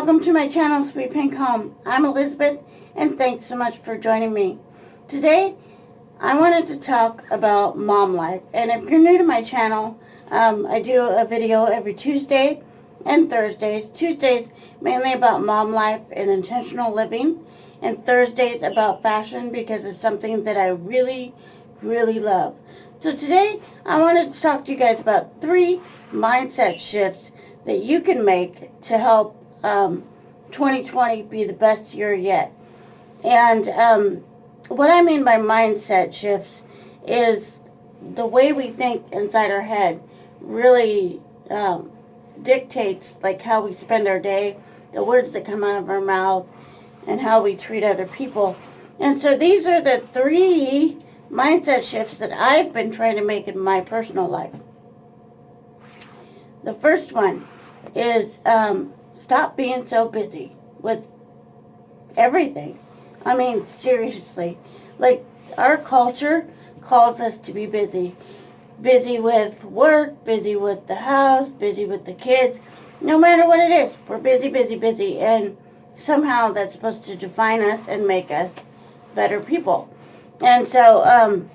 Welcome to my channel, Sweet Pink Home. I'm Elizabeth, and thanks so much for joining me. Today, I wanted to talk about mom life. And if you're new to my channel, I do a video every Tuesday and Thursdays. Tuesdays, mainly about mom life and intentional living. And Thursdays about fashion, because it's something that I really, really love. So today, I wanted to talk to you guys about 3 mindset shifts that you can make to help 2020 be the best year yet. And what I mean by mindset shifts is the way we think inside our head really dictates like how we spend our day, the words that come out of our mouth, and how we treat other people. And so these are the 3 mindset shifts that I've been trying to make in my personal life. The first one is stop being so busy with everything. I mean, seriously. Like, our culture calls us to be busy. Busy with work, busy with the house, busy with the kids. No matter what it is, we're busy, busy, busy. And somehow that's supposed to define us and make us better people. And so,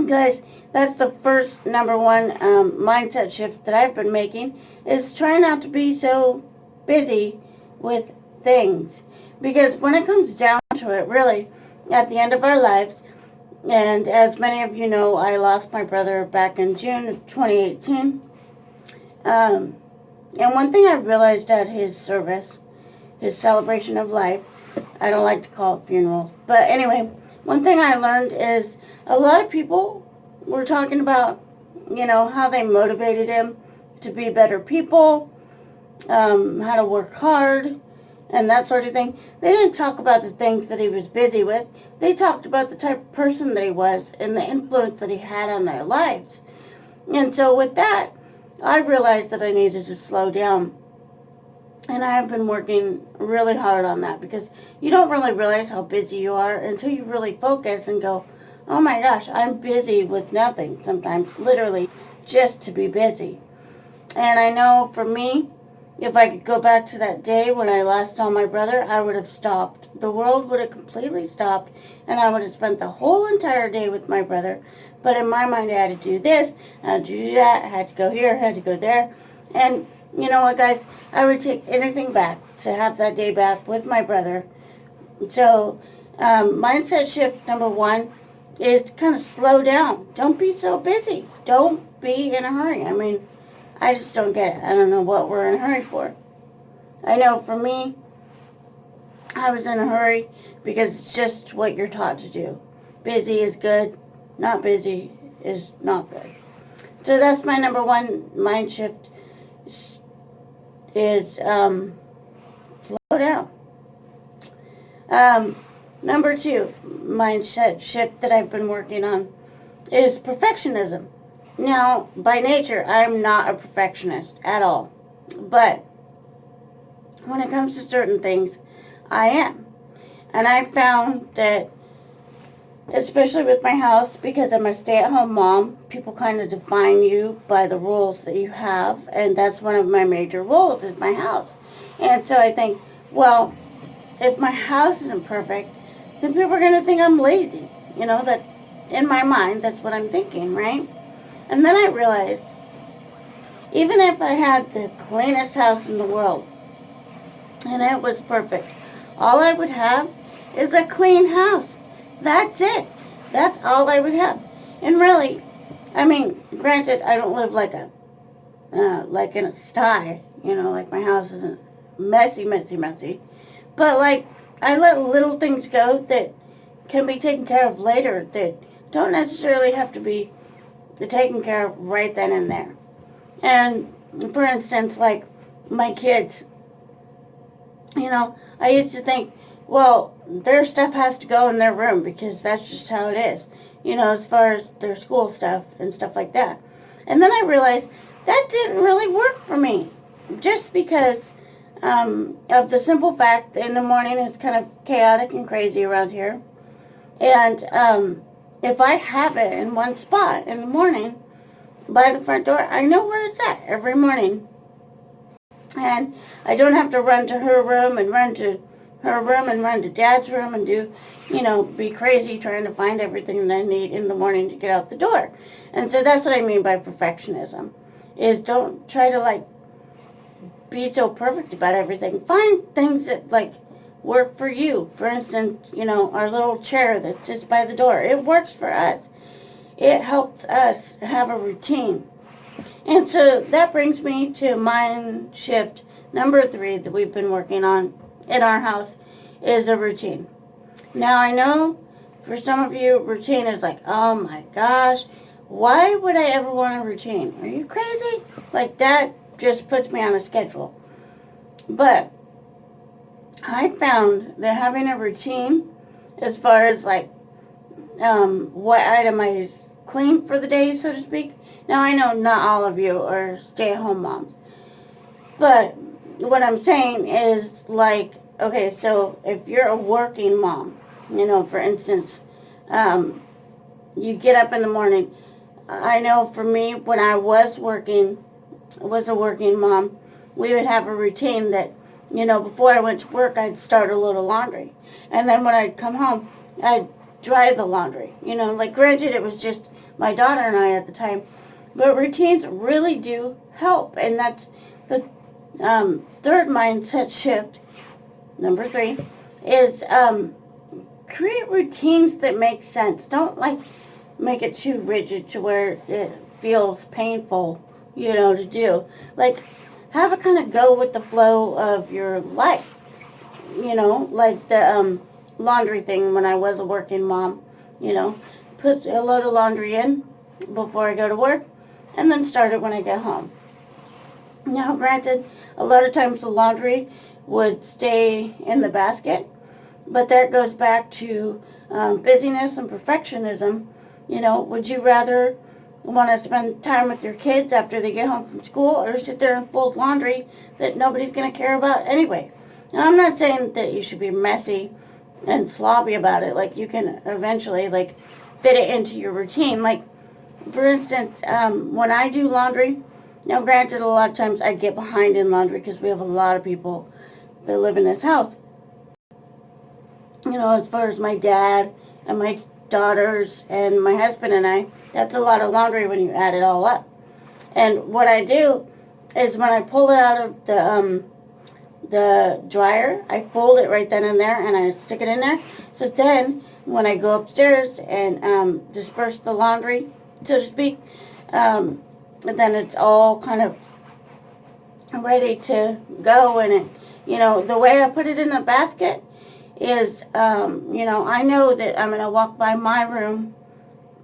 guys, that's the first number one mindset shift that I've been making, is try not to be so busy with things. Because when it comes down to it, really, at the end of our lives, and as many of you know, I lost my brother back in June of 2018. And one thing I realized at his service, his celebration of life, I don't like to call it funeral, but anyway, one thing I learned is a lot of people were talking about, you know, how they motivated him to be better people, how to work hard, and that sort of thing. They didn't talk about the things that he was busy with. They talked about the type of person that he was and the influence that he had on their lives. And so with that, I realized that I needed to slow down. And I have been working really hard on that, because you don't really realize how busy you are until you really focus and go, oh my gosh, I'm busy with nothing sometimes, literally just to be busy. And I know for me, if I could go back to that day when I lost all my brother, I would have stopped. The world would have completely stopped, and I would have spent the whole entire day with my brother. But in my mind, I had to do this, I had to do that, I had to go here, I had to go there. And you know what, guys? I would take anything back to have that day back with my brother. So, mindset shift number 1 is to kind of slow down. Don't be so busy. Don't be in a hurry. I mean, I just don't get it. I don't know what we're in a hurry for. I know for me, I was in a hurry because it's just what you're taught to do. Busy is good. Not busy is not good. So that's my number 1 mind shift, is slow down. Number 2 mindset shift that I've been working on is perfectionism. Now, by nature, I'm not a perfectionist at all. But when it comes to certain things, I am. And I found that, especially with my house, because I'm a stay-at-home mom, people kind of define you by the rules that you have, and that's one of my major rules, is my house. And so I think, well, if my house isn't perfect, then people are going to think I'm lazy. You know, that in my mind, that's what I'm thinking, right? And then I realized, even if I had the cleanest house in the world, and it was perfect, all I would have is a clean house. That's it. That's all I would have. And really, I mean, granted, I don't live like in a sty, you know, like my house isn't messy, messy, messy. But like, I let little things go that can be taken care of later, that don't necessarily have to be taken care of right then and there. And for instance, like my kids, you know, I used to think, well, their stuff has to go in their room because that's just how it is, you know, as far as their school stuff and stuff like that. And then I realized that didn't really work for me, just because of the simple fact that in the morning it's kind of chaotic and crazy around here. And if I have it in one spot in the morning by the front door, I know where it's at every morning. And I don't have to run to her room and run to her room and run to Dad's room and do, be crazy trying to find everything that I need in the morning to get out the door. And so that's what I mean by perfectionism, is don't try to, be so perfect about everything. Find things that, work for you. For instance, our little chair that sits by the door. It works for us. It helps us have a routine. And so that brings me to mind shift number 3 that we've been working on in our house, is a routine. Now, I know for some of you, routine is like, oh my gosh, why would I ever want a routine? Are you crazy? That just puts me on a schedule. But I found that having a routine, as far as what item I clean for the day, so to speak. Now, I know not all of you are stay-at-home moms, but what I'm saying is, okay, so if you're a working mom, for instance, you get up in the morning. I know for me, when I was a working mom, we would have a routine that, before I went to work, I'd start a load of laundry. And then when I'd come home, I'd dry the laundry. Granted, it was just my daughter and I at the time, but routines really do help. And that's the third mindset shift, number 3, is create routines that make sense. Don't, make it too rigid to where it feels painful, to do. Have it kind of go with the flow of your life. The laundry thing when I was a working mom, put a load of laundry in before I go to work and then start it when I get home. Now, granted, a lot of times the laundry would stay in the basket, but that goes back to busyness and perfectionism. Would you rather want to spend time with your kids after they get home from school, or sit there and fold laundry that nobody's going to care about anyway? Now, I'm not saying that you should be messy and sloppy about it. You can eventually, fit it into your routine. For instance, when I do laundry, now granted, a lot of times I get behind in laundry because we have a lot of people that live in this house. As far as my dad and my daughters and my husband and I, that's a lot of laundry when you add it all up. And what I do is when I pull it out of the dryer, I fold it right then and there and I stick it in there. So then when I go upstairs and disperse the laundry, so to speak, then it's all kind of ready to go. And it, the way I put it in the basket is, I know that I'm going to walk by my room,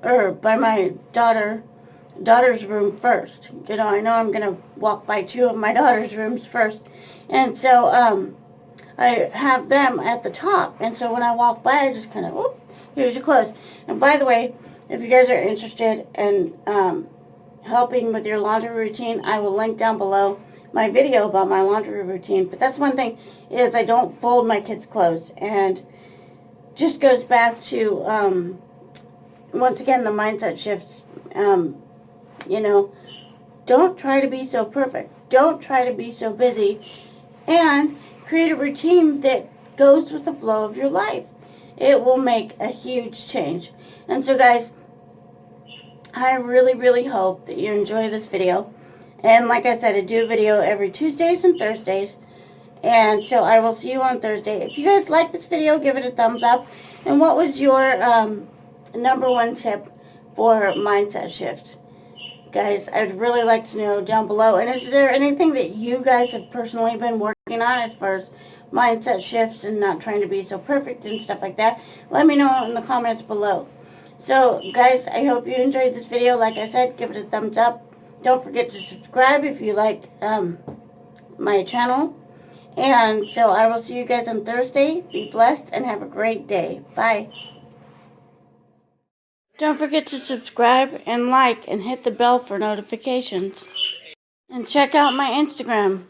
or by my daughter's room first. I know I'm going to walk by 2 of my daughter's rooms first. And so I have them at the top. And so when I walk by, I just kind of, oh, here's your clothes. And by the way, if you guys are interested in helping with your laundry routine, I will link down below my video about my laundry routine. But that's one thing, is I don't fold my kids' clothes. And just goes back to, once again, the mindset shifts. Don't try to be so perfect. Don't try to be so busy. And create a routine that goes with the flow of your life. It will make a huge change. And so, guys, I really, really hope that you enjoy this video. And like I said, I do a video every Tuesdays and Thursdays. And so I will see you on Thursday. If you guys like this video, give it a thumbs up. And what was your number 1 tip for mindset shifts? Guys, I'd really like to know down below. And is there anything that you guys have personally been working on as far as mindset shifts and not trying to be so perfect and stuff like that? Let me know in the comments below. So, guys, I hope you enjoyed this video. Like I said, give it a thumbs up. Don't forget to subscribe if you like my channel. And so I will see you guys on Thursday. Be blessed and have a great day. Bye. Don't forget to subscribe and like and hit the bell for notifications. And check out my Instagram.